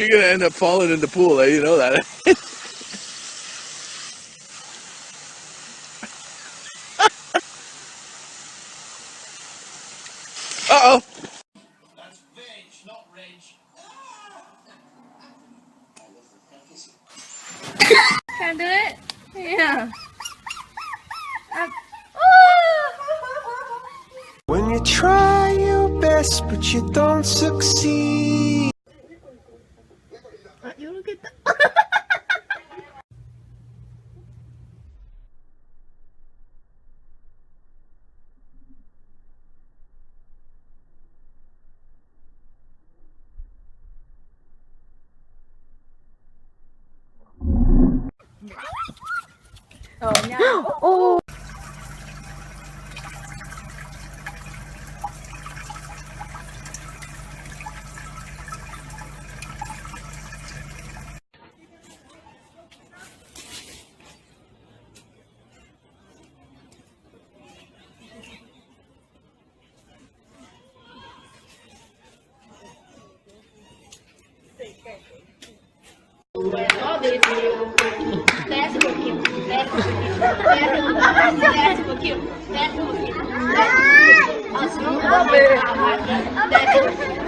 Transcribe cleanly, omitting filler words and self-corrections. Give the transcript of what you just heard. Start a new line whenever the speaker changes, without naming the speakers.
You're gonna end up falling in the pool, eh? You know that. Uh-oh.
That's veg, not reg.
Can I do it? Yeah.
When you try your best but you don't succeed.
이렇게 딱. 오. That's